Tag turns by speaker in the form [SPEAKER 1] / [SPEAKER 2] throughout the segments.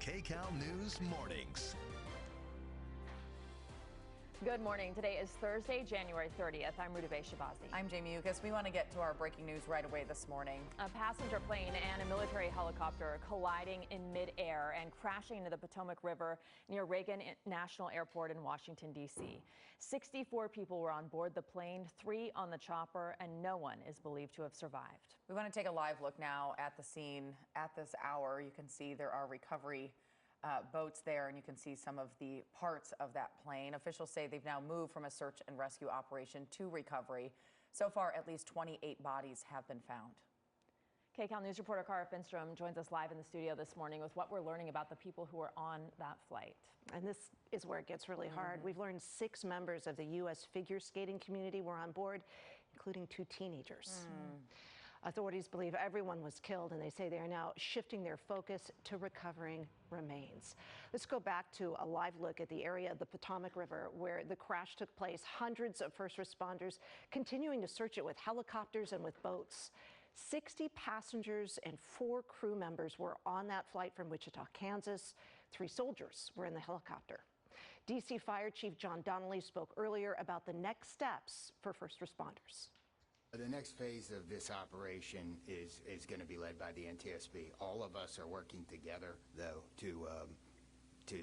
[SPEAKER 1] Kcal News Mornings.
[SPEAKER 2] Good morning. Today is Thursday, January 30th. I'm Ruta Shabazi.
[SPEAKER 3] I'm Jamie Ukas. We want to get to our breaking news right away this morning.
[SPEAKER 2] A passenger plane and a military helicopter colliding in midair and crashing into the Potomac River near Reagan National Airport in Washington, D.C. 64 people were on board the plane, 3 on the chopper, and no one is believed to have survived.
[SPEAKER 3] We want to take a live look now at the scene. At this hour, you can see there are recovery boats there, and you can see some of the parts of that plane. Officials say they've now moved from a search and rescue operation to recovery. So far, at least 28 bodies have been found.
[SPEAKER 2] Kcal News reporter Cara Finstrom joins us live in the studio this morning with what we're learning about the people who were on that flight.
[SPEAKER 4] And this is where it gets really hard. We've learned 6 members of the U.S. figure skating community were on board, including 2 teenagers. Authorities believe everyone was killed, and they say they are now shifting their focus to recovering remains. Let's go back to a live look at the area of the Potomac River where the crash took place. Hundreds of first responders continuing to search it with helicopters and with boats. 60 passengers and 4 crew members were on that flight from Wichita, Kansas. 3 soldiers were in the helicopter. D.C. Fire Chief John Donnelly spoke earlier about the next steps for first responders.
[SPEAKER 5] The next phase of this operation is going to be led by the NTSB. All of us are working together, though, to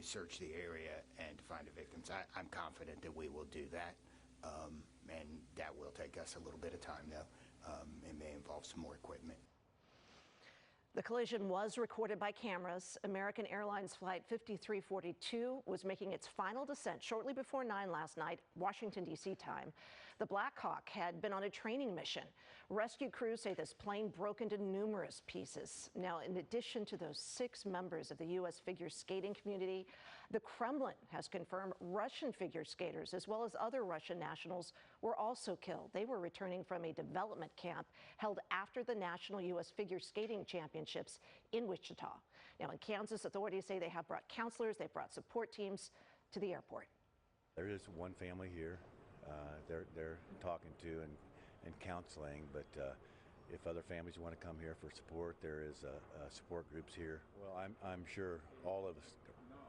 [SPEAKER 5] search the area and to find the victims. I'm confident that we will do that, and that will take us a little bit of time, though. It may involve some more equipment.
[SPEAKER 4] The collision was recorded by cameras. American Airlines Flight 5342 was making its final descent shortly before 9 last night, Washington, D.C. time. The Black Hawk had been on a training mission. Rescue crews say this plane broke into numerous pieces. Now, in addition to those 6 members of the U.S. figure skating community, the Kremlin has confirmed Russian figure skaters, as well as other Russian nationals, were also killed. They were returning from a development camp held after the National U.S. Figure Skating Championships in Wichita. Now in Kansas, authorities say they have brought counselors, they've brought support teams to the airport.
[SPEAKER 6] There is one family here they're talking to and counseling, but if other families want to come here for support, there is support groups here. Well, I'm sure all of us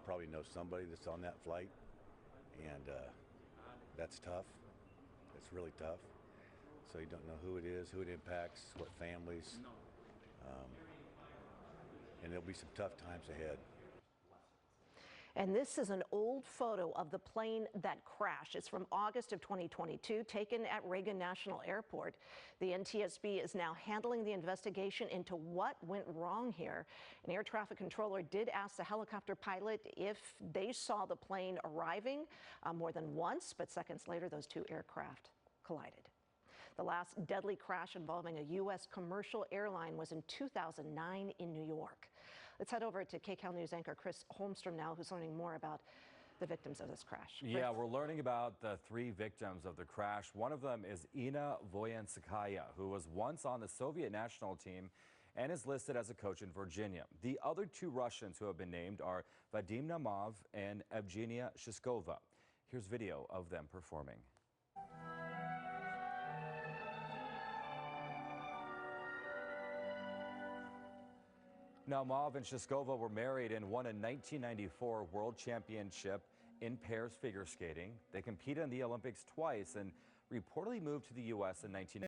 [SPEAKER 6] probably know somebody that's on that flight, and that's tough. It's really tough. So you don't know who it is, who it impacts, what families. And there'll be some tough times ahead.
[SPEAKER 4] And this is an old photo of the plane that crashed. It's from August of 2022, taken at Reagan National Airport. The NTSB is now handling the investigation into what went wrong here. An air traffic controller did ask the helicopter pilot if they saw the plane arriving more than once, but seconds later, those 2 aircraft collided. The last deadly crash involving a U.S. commercial airline was in 2009 in New York. Let's head over to Kcal News anchor Chris Holmstrom now, who's learning more about the victims of this crash. Chris?
[SPEAKER 7] Yeah, we're learning about the 3 victims of the crash. One of them is Inna Voyanskaya, who was once on the Soviet national team and is listed as a coach in Virginia. The other 2 Russians who have been named are Vadim Namov and Evgenia Shishkova. Here's video of them performing. Naumov and Shishkova were married and won a 1994 World Championship in pairs figure skating. They competed in the Olympics twice and reportedly moved to the U.S. in 1990.